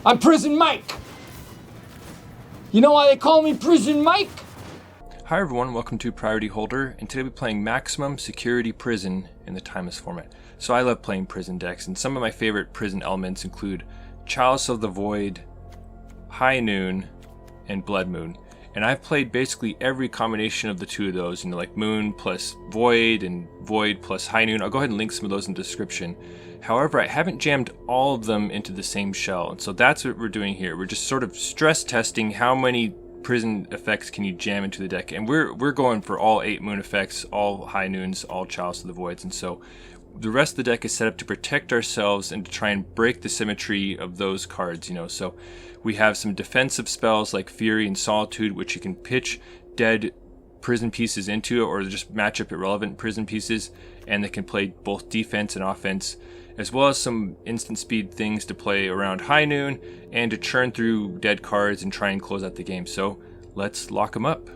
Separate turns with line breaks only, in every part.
I'm Prison Mike. You know why they call me Prison Mike?
Hi everyone, welcome to Priority Holder, and today we're playing Maximum Security Prison in the Timeless format. So I love playing prison decks, and some of my favorite prison elements include Chalice of the Void, High Noon, and Blood Moon. And I've played basically every combination of the two of those, like Moon plus Void and Void plus High Noon. I'll go ahead and link some of those in the description. However, I haven't jammed all of them into the same shell, and so that's what we're doing here. We're just sort of stress testing how many prison effects can you jam into the deck, and we're going for all 8 Moon effects, all High Noons, all Chalice of the Voids, and so the rest of the deck is set up to protect ourselves and to try and break the symmetry of those cards, so we have some defensive spells like Fury and Solitude, which you can pitch dead prison pieces into or just match up irrelevant prison pieces, and they can play both defense and offense, as well as some instant speed things to play around High Noon and to churn through dead cards and try and close out the game. So let's lock them up.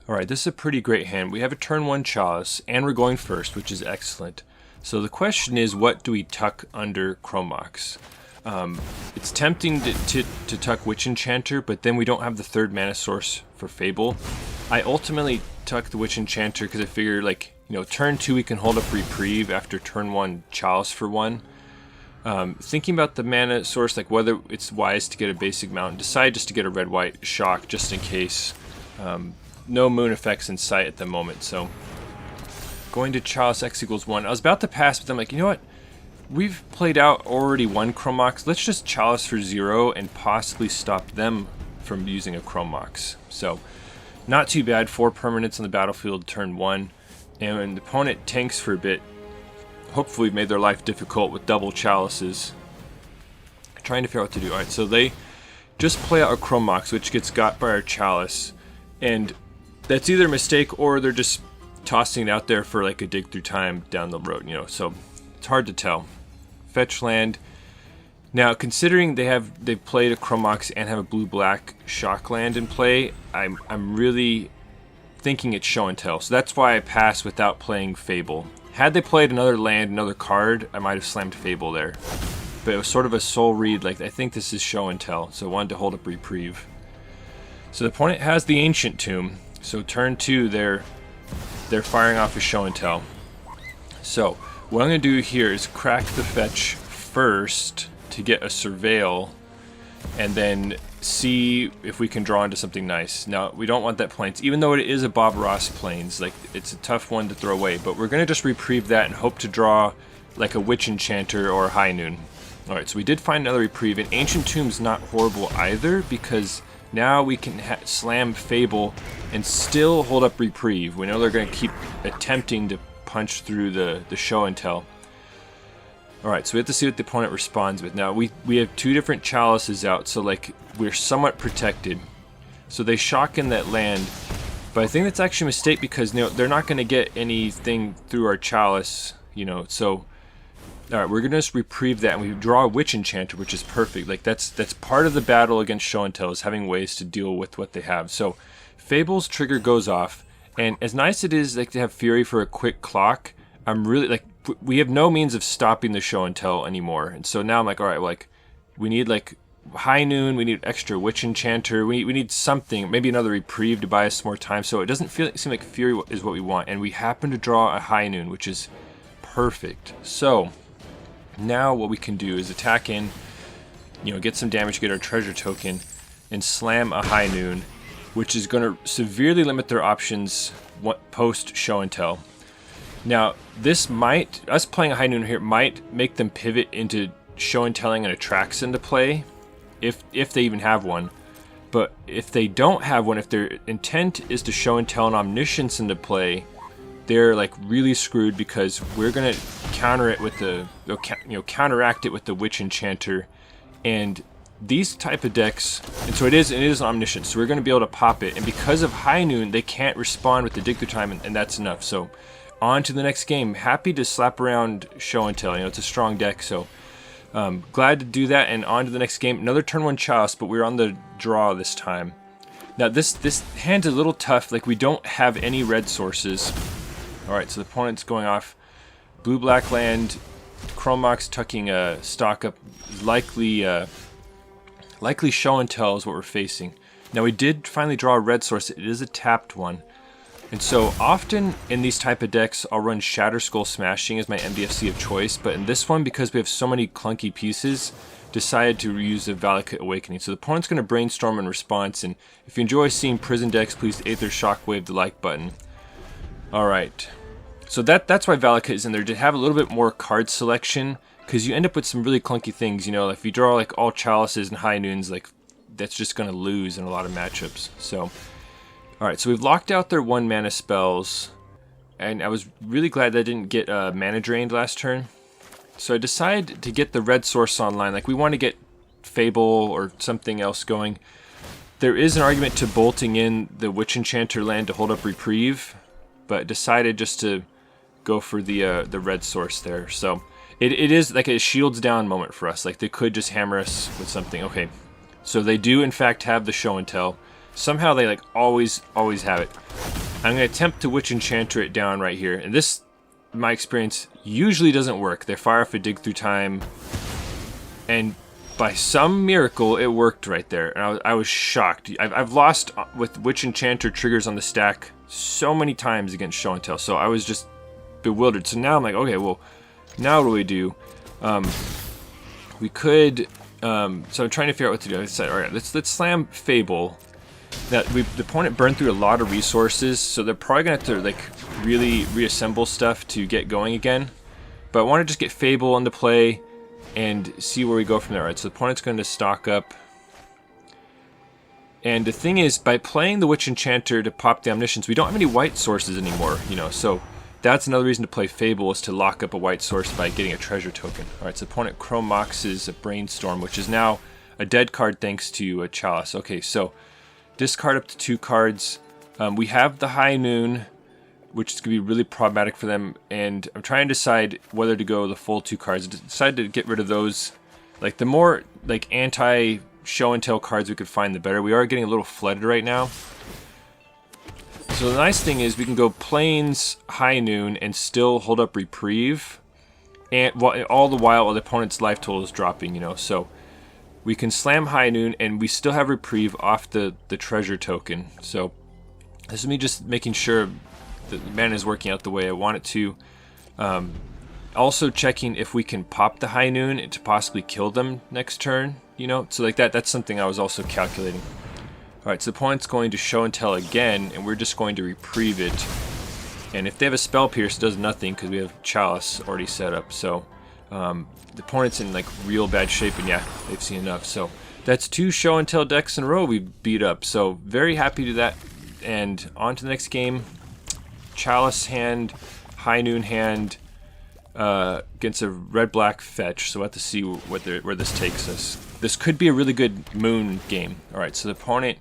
Alright, this is a pretty great hand. We have a turn 1 Chalice, and we're going first, which is excellent. So the question is, what do we tuck under Chrome Mox? It's tempting to tuck Witch Enchanter, but then we don't have the 3rd mana source for Fable. I ultimately tuck the Witch Enchanter because I figure, turn 2 we can hold up Reprieve after turn 1 Chalice for 1. Thinking about the mana source, whether it's wise to get a basic mountain, decide just to get a red-white shock just in case. No moon effects in sight at the moment, so going to Chalice X equals 1. I was about to pass, but I'm like, you know what? We've played out already 1 Chrome Mox. Let's just Chalice for 0 and possibly stop them from using a Chrome Mox. So, not too bad. 4 permanents on the battlefield turn 1. And when the opponent tanks for a bit, hopefully we've made their life difficult with double Chalices. Trying to figure out what to do. Alright, so they just play out a Chrome Mox, which gets got by our Chalice. And that's either a mistake or they're just tossing it out there for a dig through time down the road, so it's hard to tell. Fetch land. Now, considering they've played a Chrome Mox and have a blue-black shock land in play, I'm really thinking it's show and tell. So that's why I passed without playing Fable. Had they played another land, another card, I might have slammed Fable there. But it was sort of a soul read, I think this is show and tell, so I wanted to hold up Reprieve. So the opponent has the Ancient Tomb, so turn 2 they're firing off a show and tell. So what I'm going to do here is crack the fetch first to get a Surveil, and then see if we can draw into something nice. Now, we don't want that Plains, even though it is a Bob Ross Plains. It's a tough one to throw away, but we're going to just Reprieve that and hope to draw a Witch Enchanter or High Noon. Alright, so we did find another Reprieve, and Ancient Tomb's not horrible either, because now we can slam Fable and still hold up Reprieve. We know they're going to keep attempting to punch through the show and tell. Alright, so we have to see what the opponent responds with. Now, we have 2 different Chalices out, so we're somewhat protected. So they shock in that land, but I think that's actually a mistake because they're not going to get anything through our Chalice, so alright, we're going to just Reprieve that, and we draw a Witch Enchanter, which is perfect. That's part of the battle against show and tell, is having ways to deal with what they have. So Fable's trigger goes off, and as nice it is to have Fury for a quick clock, I'm really we have no means of stopping the show and tell anymore. And so now I'm alright, we need High Noon, we need extra Witch Enchanter, we need something, maybe another Reprieve to buy us more time. So it doesn't seem like Fury is what we want, and we happen to draw a High Noon, which is perfect. So now what we can do is attack in, get some damage, get our treasure token, and slam a High Noon, which is going to severely limit their options post show and tell. Now, us playing a High Noon here might make them pivot into show and telling an Atraxan to play, if they even have one. But if they don't have one, if their intent is to show and tell an Omniscience into play, they're really screwed, because we're gonna counter it with counteract it with the Witch Enchanter, and these type of decks, and so it is Omniscience, so we're gonna be able to pop it, and because of High Noon, they can't respond with the Dig Through Time, and that's enough. So on to the next game. Happy to slap around show and tell. It's a strong deck, so glad to do that. And on to the next game. Another turn 1 Chalice, but we're on the draw this time. Now this hand's a little tough. We don't have any red sources. Alright, so the opponent's going off blue-black land, Chrome Mox tucking a stock up, likely Likely Show and Tell is what we're facing. Now we did finally draw a red source. It is a tapped one. And so often in these type of decks, I'll run Shatter Skull Smashing as my MDFC of choice. But in this one, because we have so many clunky pieces, decided to use the Valakut Awakening. So the opponent's going to brainstorm in response. And if you enjoy seeing prison decks, please Aether Shockwave the like button. Alright. So that's why Valakut is in there, to have a little bit more card selection. Because you end up with some really clunky things, you know, if you draw like all Chalices and High Noons, like that's just going to lose in a lot of matchups. So, alright, so we've locked out their 1 mana spells, and I was really glad that I didn't get mana drained last turn. So I decided to get the red source online, like we want to get Fable or something else going. There is an argument to bolting in the Witch Enchanter land to hold up Reprieve, but decided just to go for the red source there. So it is like a shields down moment for us. Like they could just hammer us with something. Okay, so they do in fact have the Show and Tell. Somehow they like always have it. I'm going to attempt to Witch Enchanter it down right here. And this, in my experience, usually doesn't work. They fire off a Dig Through Time, and by some miracle it worked right there. And I was shocked. I've lost with Witch Enchanter triggers on the stack so many times against Show and Tell. So I was just bewildered. So now I'm like, okay, well, now what do we do? We could, so I'm trying to figure out what to do. I said, all right, let's slam Fable. That the opponent burned through a lot of resources, so they're probably gonna have to like really reassemble stuff to get going again. But I want to just get Fable into play and see where we go from there. All right, so the opponent's going to stock up. And the thing is, by playing the Witch Enchanter to pop the Omniscience, we don't have any white sources anymore, you know, so that's another reason to play Fable, is to lock up a white source by getting a treasure token. Alright, so opponent Chrome Mox is a Brainstorm, which is now a dead card thanks to a Chalice. Okay, so discard up to 2 cards. We have the High Noon, which is going to be really problematic for them, and I'm trying to decide whether to go the full 2 cards. I decided to get rid of those. Like, the more like anti-Show and Tell cards we could find, the better. We are getting a little flooded right now. So the nice thing is we can go Plains, High Noon, and still hold up Reprieve, and all the while the opponent's life total is dropping, you know. So we can slam High Noon, and we still have Reprieve off the treasure token. So this is me just making sure that the mana is working out the way I want it to. Also checking if we can pop the High Noon to possibly kill them next turn, you know. So like that's something I was also calculating. Alright, so the opponent's going to Show and Tell again, and we're just going to Reprieve it. And if they have a Spell Pierce, it does nothing because we have Chalice already set up. So the opponent's in like real bad shape, and yeah, they've seen enough. So that's 2 Show and Tell decks in a row we beat up. So very happy to that. And on to the next game. Chalice hand, High Noon hand, against a red-black fetch. So we'll have to see where this takes us. This could be a really good moon game. Alright, so the opponent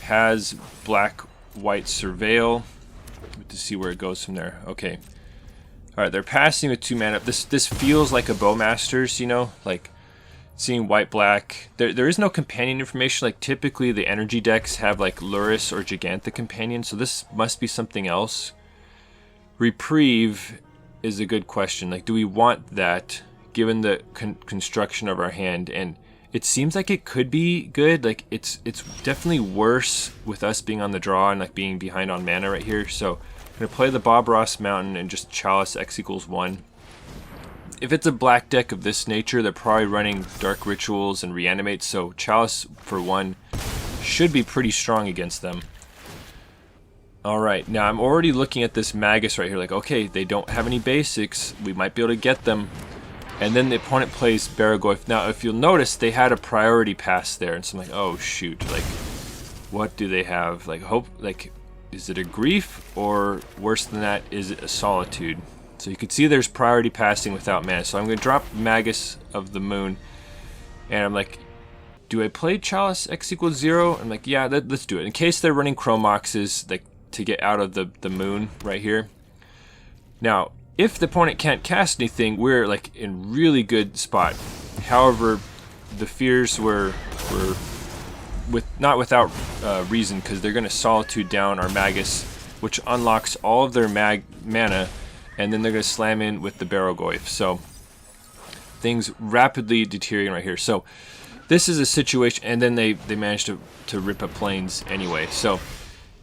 has black-white Surveil. To see where it goes from there. Okay. Alright, they're passing with 2 mana. This feels like a Bowmasters, you know? Like, seeing white-black. There is no companion information. Like, typically the energy decks have, like, Luris or Giganta companion. So this must be something else. Reprieve is a good question. Like, do we want that, given the construction of our hand? And it seems like it could be good. Like, it's definitely worse with us being on the draw and like being behind on mana right here. So I'm gonna play the Bob Ross Mountain and just Chalice X = 1. If it's a black deck of this nature, they're probably running Dark Rituals and Reanimate, so Chalice for 1 should be pretty strong against them. Alright, now I'm already looking at this Magus right here, like, okay, they don't have any basics, we might be able to get them. And then the opponent plays Baragoyf. Now, if you'll notice, they had a priority pass there, and so I'm like, oh shoot, like, what do they have? Like, is it a Grief, or worse than that, is it a Solitude? So you can see there's priority passing without mana. So I'm going to drop Magus of the Moon, and I'm like, do I play Chalice X = 0? I'm like, yeah, let's do it. In case they're running Chrome Moxes, like, to get out of the Moon right here. Now, if the opponent can't cast anything, we're like in really good spot. However, the fears were not without reason, because they're going to Solitude down our Magus, which unlocks all of their mana, and then they're going to slam in with the Baragoyf. So things rapidly deteriorating right here. So this is a situation, and then they managed to rip up planes anyway. So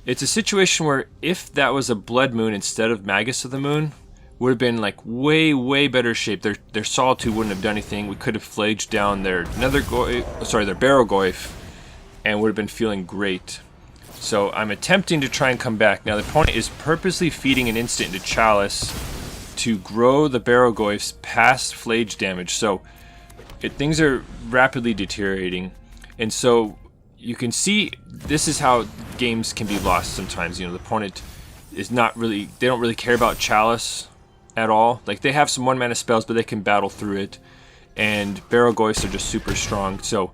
it's a situation where if that was a Blood Moon instead of Magus of the Moon, would have been like way better shape. Their Solitude wouldn't have done anything. We could have flaged down their their Barrogoyf, and would have been feeling great. So I'm attempting to try and come back. Now the opponent is purposely feeding an instant into Chalice to grow the Barrogoyfs past Phlage damage. So things are rapidly deteriorating, and so you can see this is how games can be lost sometimes. You know, the opponent is not really, they don't really care about Chalice at all. Like, they have some 1-mana spells, but they can battle through it, and Barrogoyfs are just super strong. So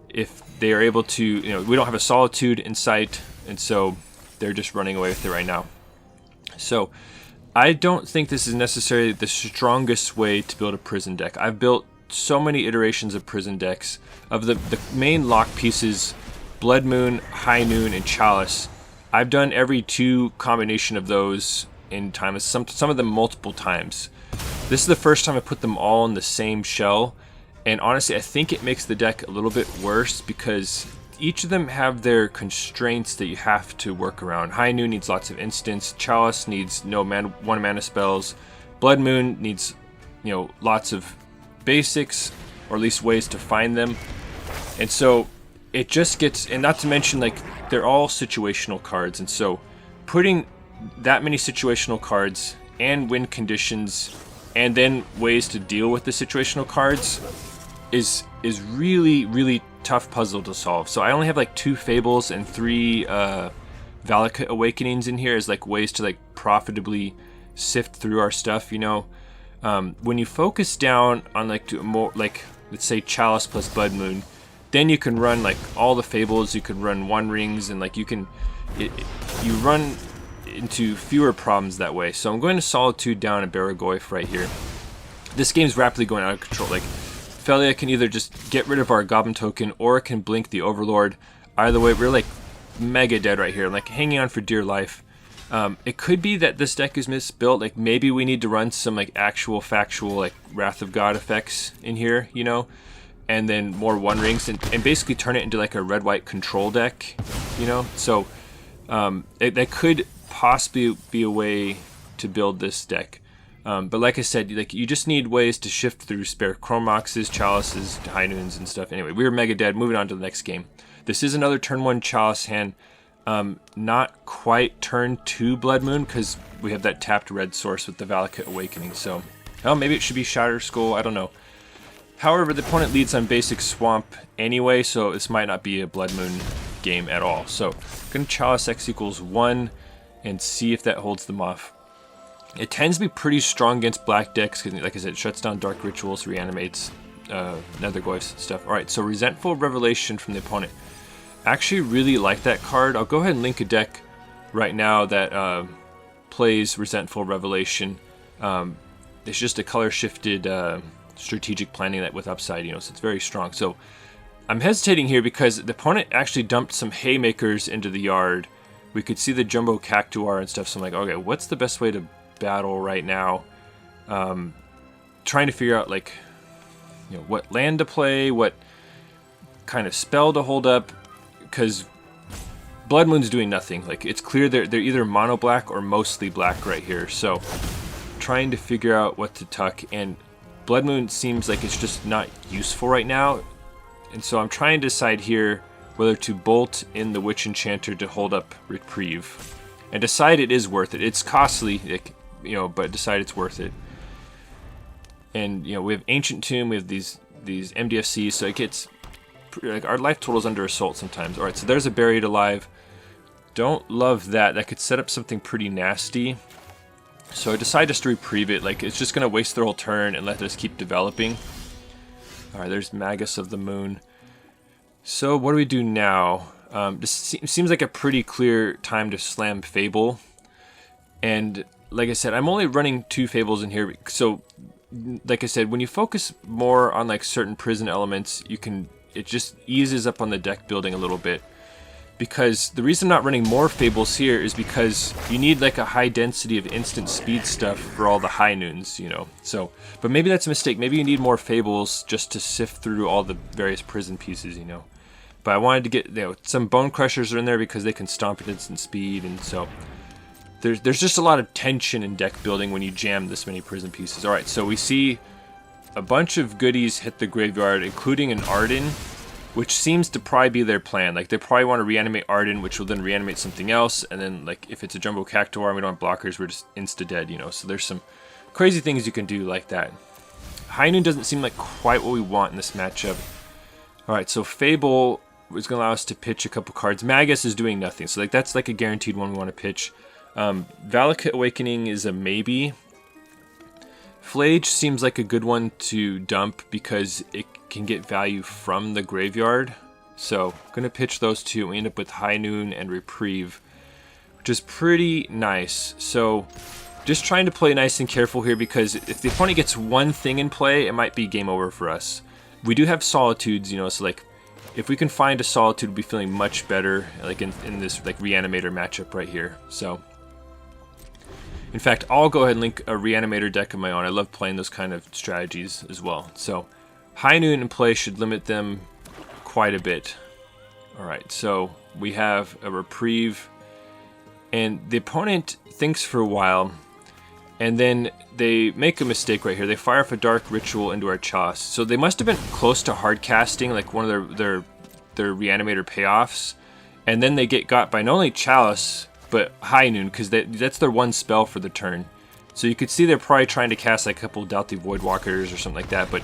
if they are able to, you know, we don't have a Solitude in sight, and so they're just running away with it right now. So I don't think this is necessarily the strongest way to build a prison deck. I've built so many iterations of prison decks. Of the main lock pieces, Blood Moon, High Noon, and Chalice, I've done every 2 combination of those in time, some of them multiple times. This is the first time I put them all in the same shell, and honestly I think it makes the deck a little bit worse because each of them have their constraints that you have to work around. High Noon needs lots of instants, Chalice needs no 1-mana spells, Blood Moon needs, you know, lots of basics, or at least ways to find them. And so it just gets, and not to mention, like, they're all situational cards, and so putting that many situational cards and win conditions and then ways to deal with the situational cards is really tough puzzle to solve. So I only have like 2 Fables and 3 Valakut Awakenings in here as like ways to like profitably sift through our stuff, you know. When you focus down on like more, like, let's say Chalice plus Blood Moon, then you can run like all the Fables, you can run 1 rings, and like you run into fewer problems that way. So I'm going to Solitude down a Barrogoyf right here. This game's rapidly going out of control. Like, Felia can either just get rid of our Goblin token, or it can blink the Overlord. Either way, we're like mega dead right here. I'm like hanging on for dear life. It could be that this deck is misbuilt. Like, maybe we need to run some like actual factual like Wrath of God effects in here, you know, and then more 1 rings, and basically turn it into like a red-white control deck, you know. So that could possibly be a way to build this deck. But like I said, like, you just need ways to shift through spare Chrome Moxes, Chalices, High Noons, and stuff. Anyway, we were mega dead. Moving on to the next game. This is another turn 1 Chalice hand. Not quite turn 2 Blood Moon, because we have that tapped red source with the Valakut Awakening. So, oh, maybe it should be Shatter Skull. I don't know. However, the opponent leads on basic Swamp anyway, so this might not be a Blood Moon game at all. So, I'm going to Chalice X equals 1 and see if that holds them off. It tends to be pretty strong against black decks, because, like I said, it shuts down Dark Rituals, reanimates Nethergoyfs, stuff. Alright, so Resentful Revelation from the opponent. Actually really like that card. I'll go ahead and link a deck right now that plays Resentful Revelation. It's just a color-shifted strategic planning that with upside, you know, so it's very strong. So I'm hesitating here because the opponent actually dumped some Haymakers into the yard. We could see the Jumbo Cactuar and stuff, so I'm like, okay, what's the best way to battle right now? Trying to figure out, like, you know, what land to play, what kind of spell to hold up, because Blood Moon's doing nothing. Like, it's clear they're either mono black or mostly black right here, so trying to figure out what to tuck, and Blood Moon seems like it's just not useful right now, and so I'm trying to decide here whether to bolt in the Witch Enchanter to hold up Reprieve, and decide it is worth it. It's costly, you know, but decide it's worth it. And, you know, we have Ancient Tomb, we have these MDFCs, so it gets, like, our life total's under assault sometimes. Alright, so there's a Buried Alive. Don't love that. That could set up something pretty nasty. So I decide just to Reprieve it. Like, it's just going to waste their whole turn and let us keep developing. Alright, there's Magus of the Moon. So what do we do now? This seems like a pretty clear time to slam Fable. And like I said, I'm only running 2 Fables in here. So, like I said, when you focus more on like certain prison elements, it just eases up on the deck building a little bit. because the reason I'm not running more Fables here is because you need like a high density of instant speed stuff for all the high noons, you know. So, but maybe that's a mistake. Maybe you need more Fables just to sift through all the various prison pieces, you know. But I wanted to get, you know, some Bonecrushers are in there because they can stomp at instant speed, and so there's just a lot of tension in deck building when you jam this many prison pieces. All right, so we see a bunch of goodies hit the graveyard, including an Arden, which seems to probably be their plan. Like, they probably want to reanimate Arden, which will then reanimate something else, and then, like, if it's a Jumbo Cactuar and we don't have blockers, we're just insta-dead, you know? So there's some crazy things you can do like that. High Noon doesn't seem like quite what we want in this matchup. Alright, so Fable is going to allow us to pitch a couple cards. Magus is doing nothing, so, like, that's, like, a guaranteed one we want to pitch. Valakut Awakening is a maybe. Phlage seems like a good one to dump because it can get value from the graveyard. So I'm going to pitch those two. We end up with High Noon and Reprieve, which is pretty nice. So just trying to play nice and careful here, because if the opponent gets one thing in play, it might be game over for us. We do have Solitudes, you know, so like if we can find a Solitude, we'll be feeling much better, like in this like Reanimator matchup right here. So in fact, I'll go ahead and link a Reanimator deck of my own. I love playing those kind of strategies as well. So High Noon in play should limit them quite a bit. Alright, so we have a Reprieve, and the opponent thinks for a while, and then they make a mistake right here. They fire off a Dark Ritual into our Chalice. So they must have been close to hard casting, like one of their Reanimator payoffs, and then they get got by not only Chalice, but High Noon, because that's their one spell for the turn. So you could see they're probably trying to cast like a couple Doughty Voidwalkers or something like that. But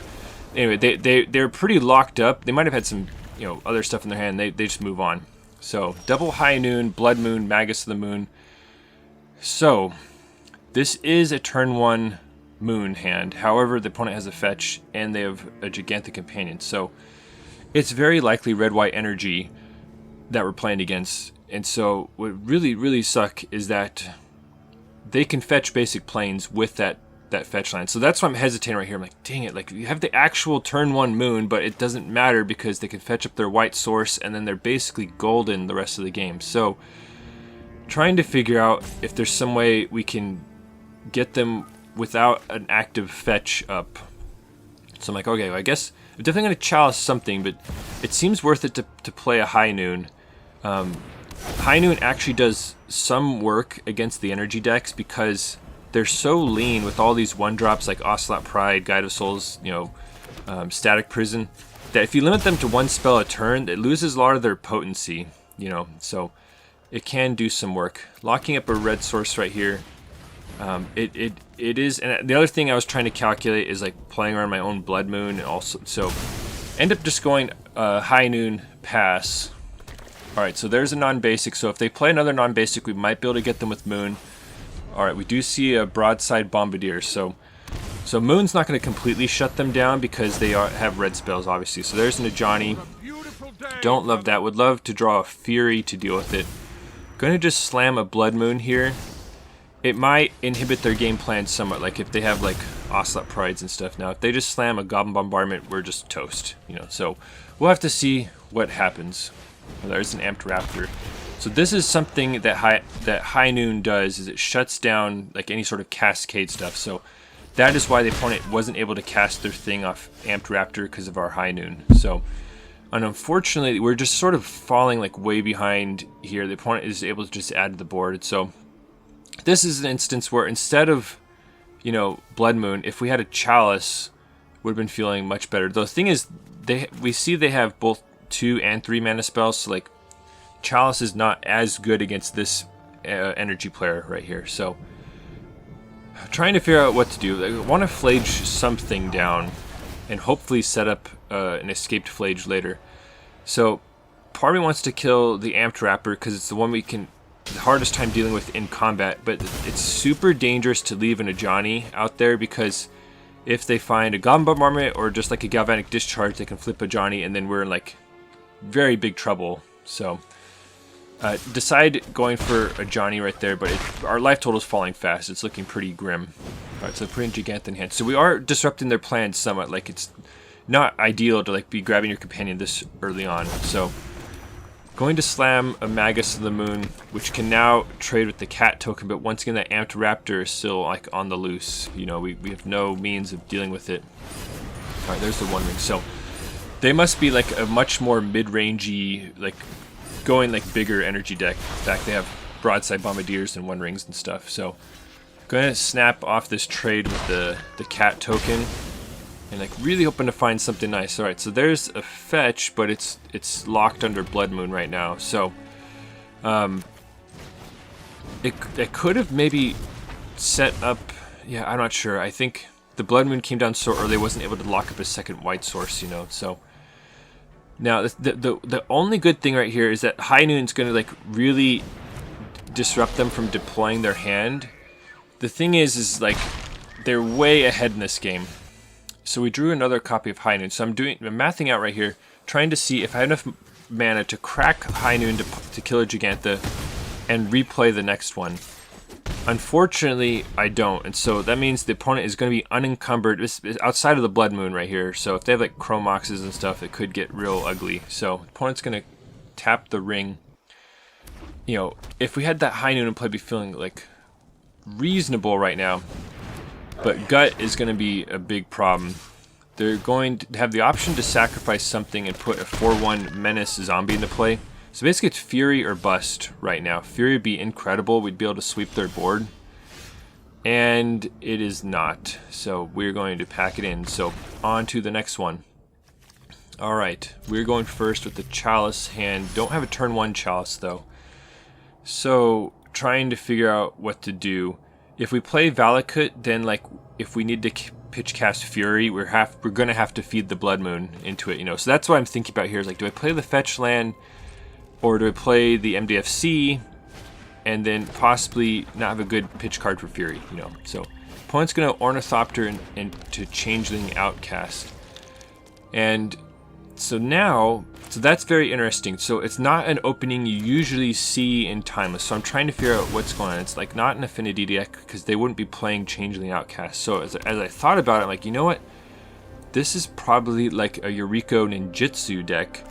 anyway, they're pretty locked up. They might have had some, you know, other stuff in their hand. They just move on. So double High Noon, Blood Moon, Magus of the Moon. So this is a turn 1 Moon hand. However, the opponent has a fetch and they have a Gigantic Companion. So it's very likely red-white energy that we're playing against. And so what really suck is that they can fetch basic planes with that fetch line. So that's why I'm hesitating right here. I'm like, dang it, like you have the actual turn 1 Moon, but it doesn't matter because they can fetch up their white source and then they're basically golden the rest of the game. So trying to figure out if there's some way we can get them without an active fetch up. So I'm like, okay, well, I guess I'm definitely going to Chalice something, but it seems worth it to play a High Noon. High Noon actually does some work against the energy decks because they're so lean with all these 1-drops like Ocelot Pride, Guide of Souls, you know, Static Prison, that if you limit them to 1 spell a turn, it loses a lot of their potency, you know, so it can do some work. Locking up a red source right here, it is, and the other thing I was trying to calculate is like playing around my own Blood Moon, and also, so end up just going High Noon, pass. Alright, so there's a non-basic, so if they play another non-basic, we might be able to get them with Moon. Alright, we do see a Broadside Bombardier, so Moon's not going to completely shut them down because they have red spells, obviously. So there's an Ajani. Don't love that. Would love to draw a Fury to deal with it. Going to just slam a Blood Moon here. It might inhibit their game plan somewhat, like if they have like Ocelot Prides and stuff. Now, if they just slam a Goblin Bombardment, we're just toast, you know. So we'll have to see what happens. There's an Amped Raptor. So this is something that High Noon does, is it shuts down like any sort of cascade stuff. So that is why the opponent wasn't able to cast their thing off Amped Raptor because of our High Noon. So, and unfortunately, we're just sort of falling like way behind here. The opponent is able to just add to the board. So this is an instance where instead of, you know, Blood Moon, if we had a Chalice, would have been feeling much better. The thing is, we see they have both 2 and 3 mana spells, so like Chalice is not as good against this energy player right here. So trying to figure out what to do. I want to Phlage something down and hopefully set up an escaped Phlage later. So part of me wants to kill the Amped Raptor because it's the one we can the hardest time dealing with in combat, but it's super dangerous to leave an Ajani out there because if they find a Goblin Bombardment or just like a Galvanic Discharge, they can flip Ajani and then we're in like very big trouble. So decide going for a Johnny right there, but our life total is falling fast. It's looking pretty grim. Alright, so putting Gigant in hand. So we are disrupting their plans somewhat. Like, it's not ideal to like be grabbing your companion this early on. So Going to slam a Magus of the Moon, which can now trade with the cat token, but once again that amped raptor is still like on the loose. You know, we have no means of dealing with it. Alright, there's the One Ring. So they must be like a much more mid-rangey, like going like bigger energy deck. In fact, they have broadside bombardiers and One Rings and stuff. So going to snap off this trade with the cat token. And like really hoping to find something nice. Alright, so there's a fetch, but it's locked under Blood Moon right now. So it could have maybe set up, yeah, I'm not sure. I think the Blood Moon came down so early I wasn't able to lock up a second white source, you know. So now the only good thing right here is that High Noon's gonna like really disrupt them from deploying their hand. The thing is like they're way ahead in this game. So we drew another copy of High Noon. So I'm mathing out right here, trying to see if I have enough mana to crack High Noon to kill a Gigantha and replay the next one. Unfortunately, I don't, and so that means the opponent is going to be unencumbered. It's outside of the Blood Moon right here, so if they have like Chrome Moxes and stuff, it could get real ugly. So the opponent's going to tap the ring. You know, if we had that High Noon in play, I'd be feeling like reasonable right now. But Gut is going to be a big problem. They're going to have the option to sacrifice something and put a 4/1 Menace zombie into play. So basically it's Fury or Bust right now. Fury would be incredible. We'd be able to sweep their board. And it is not. So we're going to pack it in. So on to the next one. Alright, we're going first with the Chalice hand. Don't have a turn 1 Chalice though. So trying to figure out what to do. If we play Valakut, then like if we need to pitch cast Fury, we're gonna have to feed the Blood Moon into it, you know. So that's what I'm thinking about here. Is like, do I play the fetch land, or do I play the MDFC, and then possibly not have a good pitch card for Fury, you know? So opponent's gonna Ornithopter and to Changeling Outcast, and so now. So that's very interesting. So it's not an opening you usually see in Timeless. So I'm trying to figure out what's going on. It's like not an Affinity deck because they wouldn't be playing Changeling Outcast. So as I thought about it, I'm like, you know what? This is probably like a Yuriko Ninjutsu deck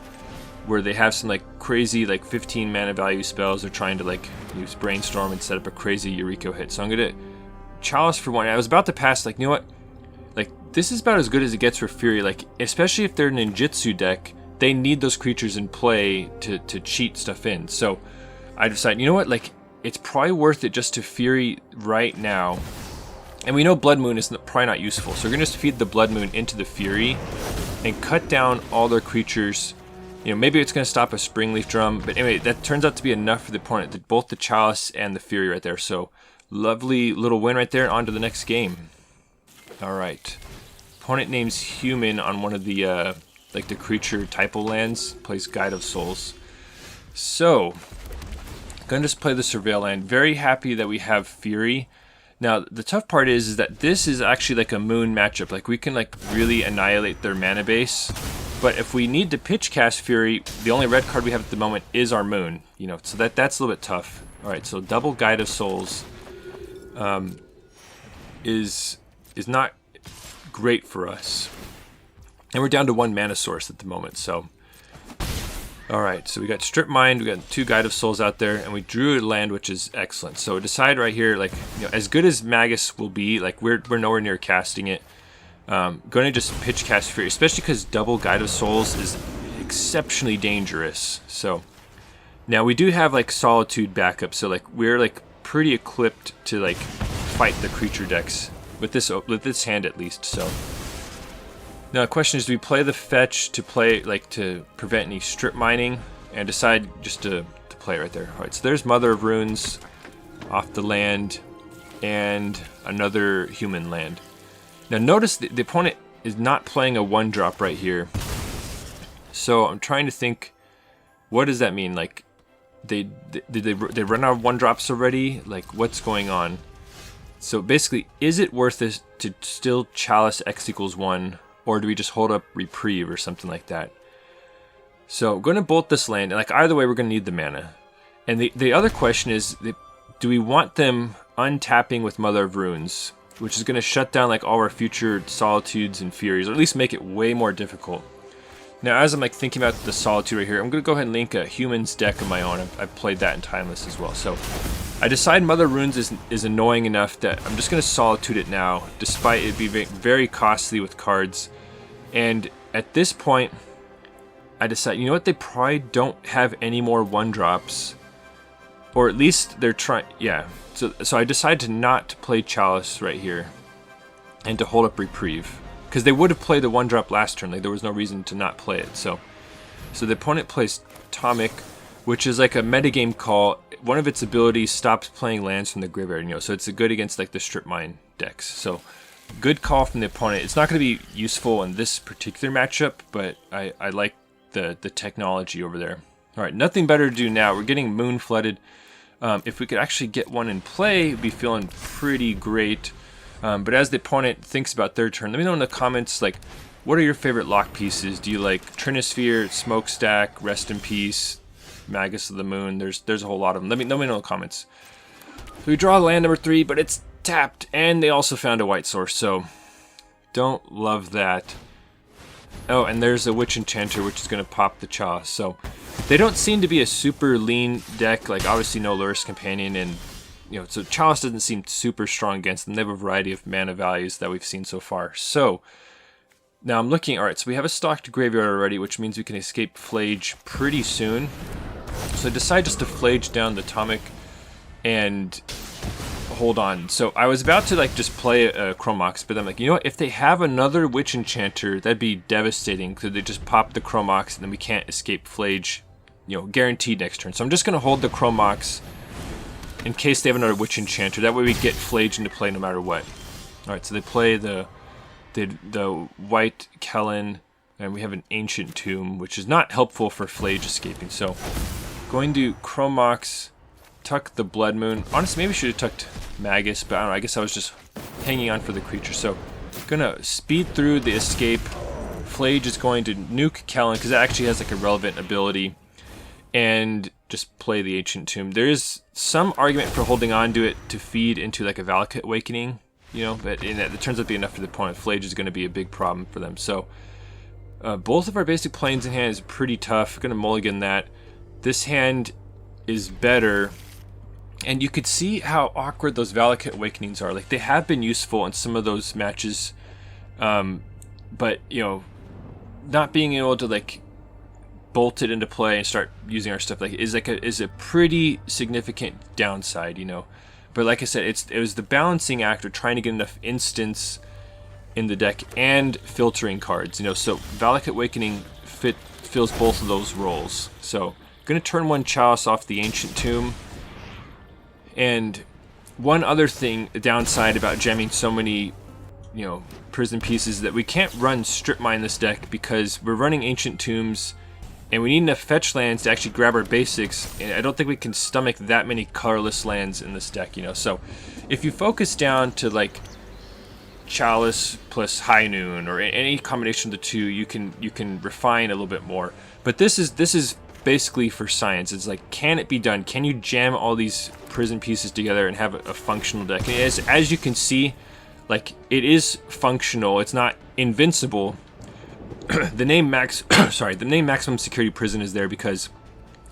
where they have some like crazy like 15 mana value spells. They're trying to like use Brainstorm and set up a crazy Yuriko hit. So I'm gonna Chalice for one. I was about to pass, like, you know what? Like, this is about as good as it gets for Fury. Like, especially if they're a Ninjutsu deck, they need those creatures in play to cheat stuff in. So I decided, you know what, like, it's probably worth it just to Fury right now. And we know Blood Moon is probably not useful, so we're going to just feed the Blood Moon into the Fury and cut down all their creatures. You know, maybe it's going to stop a Springleaf Drum, but anyway, that turns out to be enough for the opponent, both the Chalice and the Fury right there. So lovely little win right there, on to the next game. Alright. Opponent names Human on one of the like the creature typo lands, plays Guide of Souls. So, gonna just play the Surveil land. Very happy that we have Fury. Now, the tough part is that this is actually like a Moon matchup. Like, we can like really annihilate their mana base. But if we need to pitch cast Fury, the only red card we have at the moment is our Moon. You know, so that's a little bit tough. Alright, so double Guide of Souls is not great for us. And we're down to 1 mana source at the moment, so. Alright, so we got Strip Mind, we got 2 Guide of Souls out there, and we drew a land, which is excellent. So decide right here, like, you know, as good as Magus will be, like, we're nowhere near casting it. Going to just pitch cast Fury, especially because double Guide of Souls is exceptionally dangerous. So now we do have like Solitude backup, so like we're like pretty equipped to like fight the creature decks with this hand at least. So now the question is, do we play the fetch to play like to prevent any strip mining, and decide just to play it right there? All right, so there's Mother of Runes off the land and another human land. Now notice the opponent is not playing a 1-drop right here. So I'm trying to think, what does that mean? Like, did they run out of 1-drops already? Like, what's going on? So basically, is it worth it to still Chalice X = 1, or do we just hold up Reprieve or something like that? So I'm going to bolt this land, and like either way, we're going to need the mana. And the other question is, do we want them untapping with Mother of Runes, which is going to shut down like all our future Solitudes and Furies, or at least make it way more difficult? Now, as I'm like thinking about the Solitude right here, I'm going to go ahead and link a Humans deck of my own. I've played that in Timeless as well. So I decide Mother Runes is annoying enough that I'm just going to Solitude it now, despite it being very costly with cards. And at this point, I decide, you know what, they probably don't have any more 1-drops. Or at least they're trying, yeah. So I decided to not play Chalice right here and to hold up Reprieve. Because they would have played the 1-drop last turn, like there was no reason to not play it. So the opponent plays Atomic, which is like a metagame call. One of its abilities stops playing lands from the graveyard, you know, so it's a good against like the Strip Mine decks. So good call from the opponent. It's not going to be useful in this particular matchup, but I like the technology over there. All right, nothing better to do now. We're getting moon flooded. If we could actually get one in play, we'd be feeling pretty great. But as the opponent thinks about their turn, let me know in the comments, like, what are your favorite lock pieces? Do you like Trinisphere, Smokestack, Rest in Peace, Magus of the Moon? There's a whole lot of them. Let me know in the comments. So we draw land number 3, but it's tapped, and they also found a white source, so don't love that. Oh, and there's a Witch Enchanter, which is going to pop the Chalice. So they don't seem to be a super lean deck, like obviously no Lurrus Companion, and you know, so Chalice doesn't seem super strong against them. They have a variety of mana values that we've seen so far. So now I'm looking, all right, so we have a stocked graveyard already, which means we can escape Phlage pretty soon. So I decide just to Phlage down the Atomic and hold on. So I was about to like just play a Chrome Mox, but I'm like, you know what, if they have another Witch Enchanter, that'd be devastating, because they just pop the Chrome Mox and then we can't escape Phlage, you know, guaranteed next turn. So I'm just going to hold the Chrome Mox in case they have another Witch Enchanter. That way we get Phlage into play no matter what. Alright, so they play the White Kellen, and we have an Ancient Tomb, which is not helpful for Phlage escaping. So, going to Chrome Mox, tuck the Blood Moon. Honestly, maybe I should have tucked Magus, but I don't know, I guess I was just hanging on for the creature. So, gonna speed through the escape. Phlage is going to nuke Kellen, because it actually has like a relevant ability, and just play the Ancient Tomb. There is some argument for holding on to it to feed into like a Valakut Awakening, you know, but it turns out to be enough for the opponent. Phlage is going to be a big problem for them. So both of our basic planes in hand is pretty tough. We're going to mulligan that. This hand is better, and you could see how awkward those Valakut Awakenings are. Like, they have been useful in some of those matches, but you know, not being able to like bolt it into play and start using our stuff is a pretty significant downside, you know. But like I said, it was the balancing act of trying to get enough instants in the deck and filtering cards, you know. So Valakut Awakening fills both of those roles. So gonna turn one Chalice off the Ancient Tomb. And one other thing, a downside about jamming so many, you know, prison pieces, that we can't run Strip Mine this deck because we're running Ancient Tombs, and we need enough fetch lands to actually grab our basics, and I don't think we can stomach that many colorless lands in this deck, you know. So if you focus down to like Chalice plus High Noon or any combination of the two, you can refine a little bit more. But this is basically for science. It's like, can it be done? Can you jam all these prison pieces together and have a functional deck? And as you can see, like, it is functional. It's not invincible. The name Maximum Security Prison is there because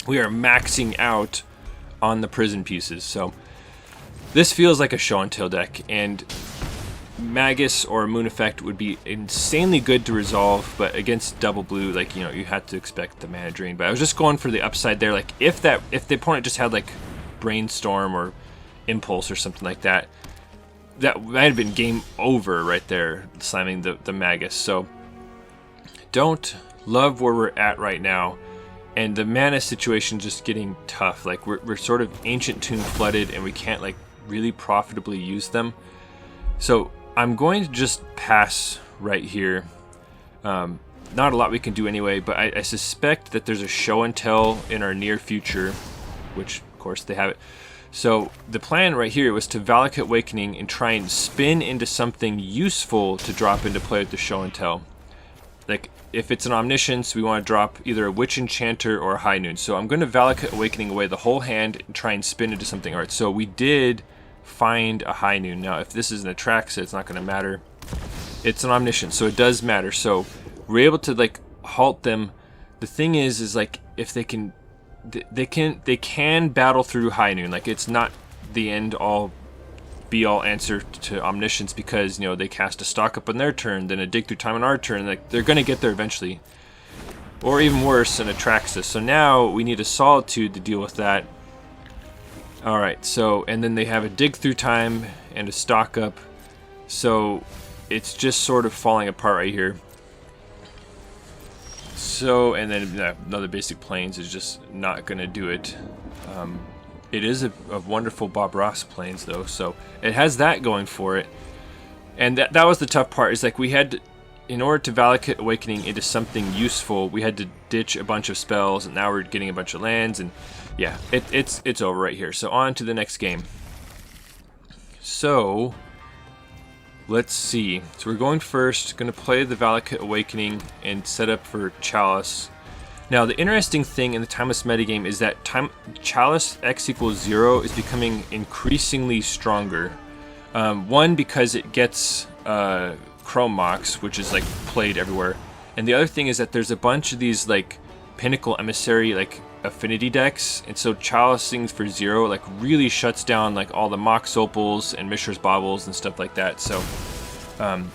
we are maxing out on the prison pieces. So this feels like a show and tell deck, and Magus or Moon Effect would be insanely good to resolve, but against double blue, like, you know, you had to expect the mana drain. But I was just going for the upside there. Like, if the opponent just had like Brainstorm or Impulse or something like that, that might have been game over right there, slamming the Magus. So don't love where we're at right now, and the mana situation just getting tough. Like, we're sort of Ancient Tomb flooded, and we can't like really profitably use them. So I'm going to just pass right here. Not a lot we can do anyway, but I suspect that there's a show and tell in our near future, which of course they have it. So the plan right here was to Valakut Awakening and try and spin into something useful to drop into play with the show and tell. Like, if it's an Omniscience, we want to drop either a Witch Enchanter or a High Noon. So I'm going to Valakut Awakening away the whole hand and try and spin into something. Alright, so we did find a High Noon. Now, if this is an Atraxa, it's not going to matter. It's an Omniscience, so it does matter. So we're able to like halt them. The thing is like if they can battle through High Noon. Like it's not the end all be all answer to Omniscience, because you know they cast a stock up on their turn, then a Dig Through Time on our turn. Like they're gonna get there eventually, or even worse, an Atraxis. So now we need a Solitude to deal with that. All right, so and then they have a Dig Through Time and a stock up, so it's just sort of falling apart right here. So, and then another basic Plains is just not going to do it. It is a wonderful Bob Ross Plains though, so it has that going for it. And that was the tough part, is like we had to, in order to Valakut Awakening into something useful, we had to ditch a bunch of spells, and now we're getting a bunch of lands, and yeah, it's over right here. So on to the next game. So let's see. So we're going first, going to play the Valakut Awakening and set up for Chalice. Now the interesting thing in the Timeless metagame is that Chalice X equals 0 is becoming increasingly stronger. One, because it gets Chrome Mox, which is like played everywhere. And the other thing is that there's a bunch of these like Pinnacle Emissary like affinity decks, and so Chalicing for 0 like really shuts down like all the Mox Opals and Mishra's Baubles and stuff like that. So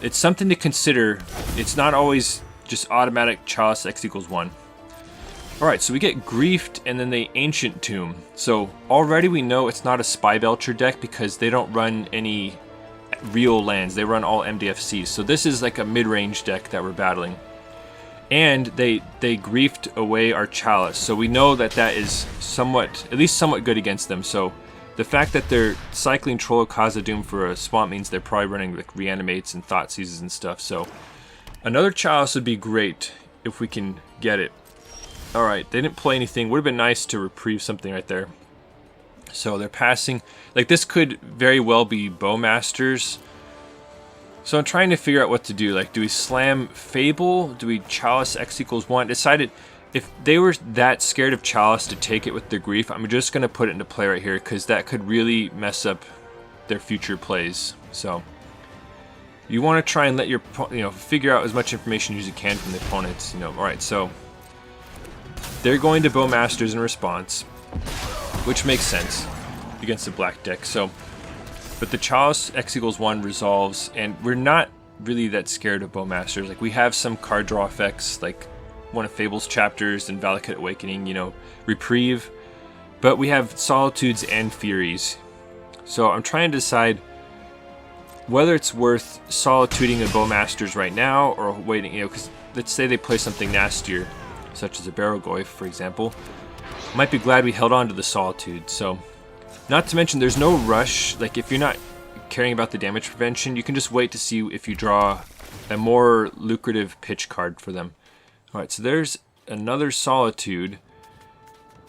it's something to consider. It's not always just automatic Chalice X equals 1. Alright, so we get Griefed and then the Ancient Tomb. So already we know it's not a Spybelcher deck because they don't run any real lands. They run all MDFCs. So this is like a mid-range deck that we're battling. And they griefed away our Chalice, so we know that that is somewhat, at least somewhat good against them. So the fact that they're cycling Troll of Khazad-dûm for a swamp means they're probably running like Reanimates and Thought Seizes and stuff. So another Chalice would be great if we can get it. All right, they didn't play anything. Would have been nice to reprieve something right there. So they're passing. Like this could very well be Bowmasters. So I'm trying to figure out what to do. Like, do we slam Fable? Do we Chalice X equals 1? Decided if they were that scared of Chalice to take it with their grief, I'm just going to put it into play right here, because that could really mess up their future plays. So you want to try and let your, figure out as much information as you can from the opponents. All right, so they're going to Bowmasters in response, which makes sense against the black deck. So. But the Chalice X equals 1 resolves, and we're not really that scared of Bowmasters. Like, we have some card draw effects, like one of Fable's chapters and Valakut Awakening, Reprieve. But we have Solitudes and Furies. So I'm trying to decide whether it's worth Solituding the Bowmasters right now, or waiting, because let's say they play something nastier, such as a Barrogoyf, for example. Might be glad we held on to the Solitude, so... Not to mention, there's no rush. Like, if you're not caring about the damage prevention, you can just wait to see if you draw a more lucrative pitch card for them. Alright, so there's another Solitude,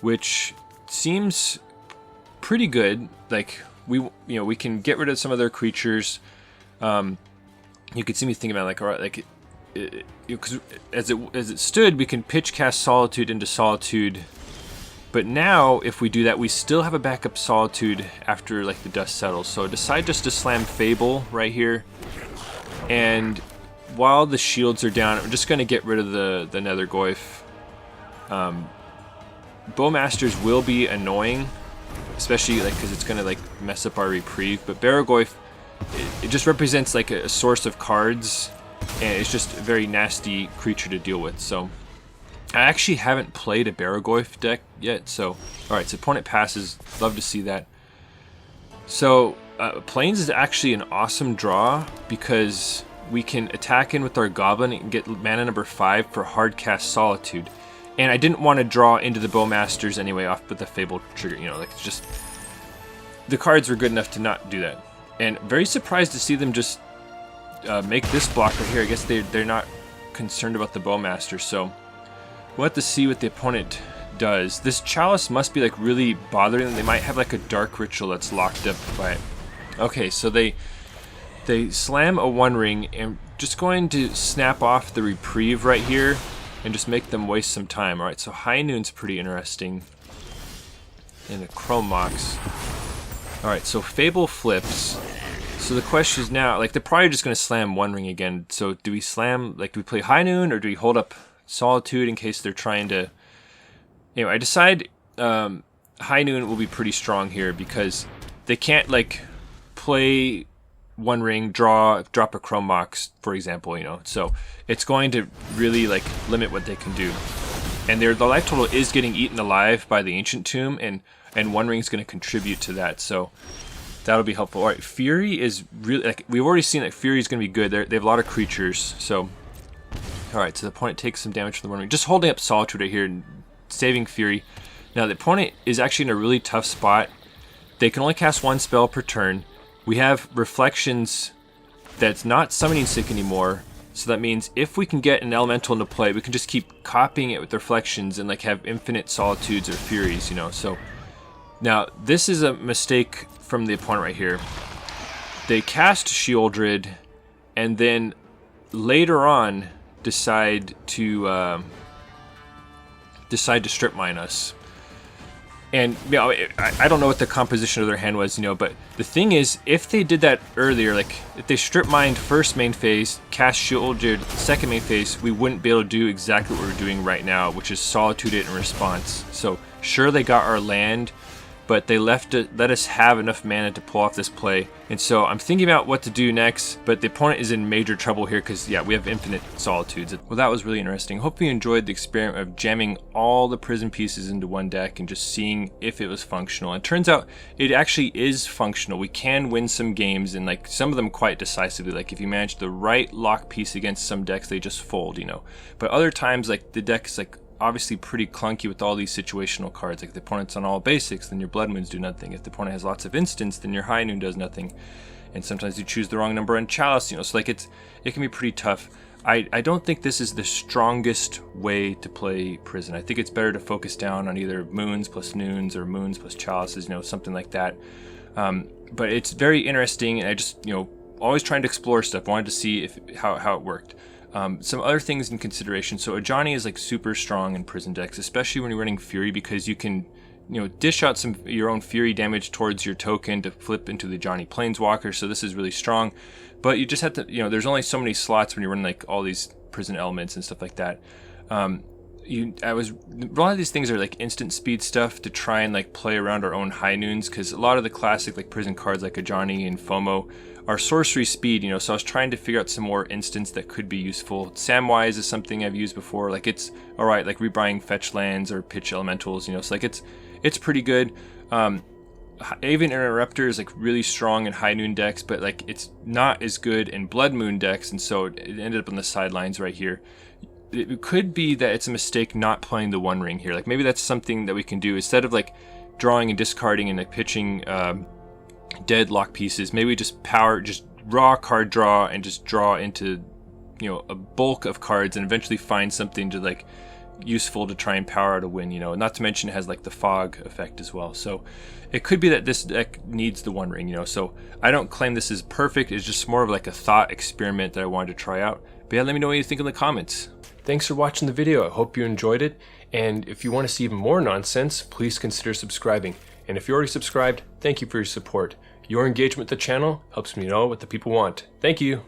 which seems pretty good. Like, we can get rid of some of their creatures. You can see me thinking about, like, alright, like, because as it stood, we can pitch cast Solitude into Solitude. But now, if we do that, we still have a backup Solitude after like the dust settles. So decide just to slam Fable right here. And while the shields are down, I'm just going to get rid of the Nethergoyf. Bowmasters will be annoying, especially like because it's going to like mess up our Reprieve. But Barrogoyf, it just represents like a source of cards, and it's just a very nasty creature to deal with. So I actually haven't played a Barrogoyf deck yet, so... Alright, so opponent passes. Love to see that. So, Plains is actually an awesome draw, because we can attack in with our Goblin and get mana number 5 for hard cast Solitude. And I didn't want to draw into the Bowmasters anyway off with the Fable trigger, like it's just... The cards were good enough to not do that. And very surprised to see them just make this block right here. I guess they're not concerned about the Bowmasters, so... We'll have to see what the opponent does. This Chalice must be like really bothering them. They might have like a dark ritual that's locked up by it. Okay, so they slam a One Ring, and just going to snap off the Reprieve right here and just make them waste some time. Alright, so High Noon's pretty interesting. And a Chrome Mox. Alright, so Fable flips. So the question is now, like, they're probably just going to slam One Ring again. So do we slam, like, do we play High Noon, or do we hold up Solitude in case they're trying to... Anyway, I decide High Noon will be pretty strong here because they can't like play One Ring, drop a Chrome Mox, for example, you know. So it's going to really like limit what they can do. And the life total is getting eaten alive by the Ancient Tomb, and One Ring is going to contribute to that. So that'll be helpful. All right, Fury is really like we've already seen that Fury is going to be good. They have a lot of creatures. So all right, so the opponent takes some damage from the One Ring. Just holding up Solitude right here and saving Fury. Now the opponent is actually in a really tough spot. They can only cast one spell per turn. We have Reflections that's not Summoning Sick anymore. So that means if we can get an elemental into play, we can just keep copying it with Reflections and like have infinite Solitudes or Furies, you know. So now this is a mistake from the opponent right here. They cast Shieldred and then later on decide to strip mine us. And you know, I don't know what the composition of their hand was, you know, but the thing is, if they did that earlier, like if they strip mined first main phase, cast Shieldred second main phase, we wouldn't be able to do exactly what we're doing right now, which is Solitude it in response. So sure, they got our land, but they let us have enough mana to pull off this play. And so I'm thinking about what to do next, but the opponent is in major trouble here because, yeah, we have infinite Solitudes. Well, that was really interesting. Hope you enjoyed the experiment of jamming all the prison pieces into one deck and just seeing if it was functional. And it turns out it actually is functional. We can win some games, and like some of them quite decisively. Like if you manage the right lock piece against some decks, they just fold, you know. But other times, like the deck is like obviously pretty clunky with all these situational cards. Like if the opponent's on all basics, then your Blood Moons do nothing. If the opponent has lots of instants, then your High Noon does nothing. And sometimes you choose the wrong number on Chalice, you know, so like it can be pretty tough. I don't think this is the strongest way to play Prison. I think it's better to focus down on either Moons plus Noons or Moons plus Chalices, you know, something like that. But it's very interesting, and I just, you know, always trying to explore stuff. Wanted to see how it worked. Some other things in consideration. So Ajani is like super strong in Prison decks, especially when you're running Fury, because you can, you know, dish out some your own Fury damage towards your token to flip into the Ajani Planeswalker. So this is really strong, but you just have to, you know, there's only so many slots when you're running like all these Prison elements and stuff like that. A lot of these things are like instant speed stuff to try and like play around our own High Noons, because a lot of the classic like Prison cards like Ajani and FOMO are sorcery speed, you know, so I was trying to figure out some more instants that could be useful. Samwise is something I've used before, like it's alright, like rebuying fetch lands or pitch elementals, you know, so like it's pretty good. Avian Interrupter is like really strong in High Noon decks, but like it's not as good in Blood Moon decks, and so it ended up on the sidelines right here. It could be that it's a mistake not playing the One Ring here. Like maybe that's something that we can do instead of like drawing and discarding and like pitching dead lock pieces. Maybe just raw card draw and just draw into, you know, a bulk of cards and eventually find something to like useful to try and power out a win, you know. Not to mention it has like the fog effect as well. So it could be that this deck needs the One Ring, you know. So I don't claim this is perfect. It's just more of like a thought experiment that I wanted to try out. But yeah, let me know what you think in the comments. Thanks for watching the video. I hope you enjoyed it. And if you want to see even more nonsense, please consider subscribing. And if you're already subscribed, thank you for your support. Your engagement with the channel helps me know what the people want. Thank you.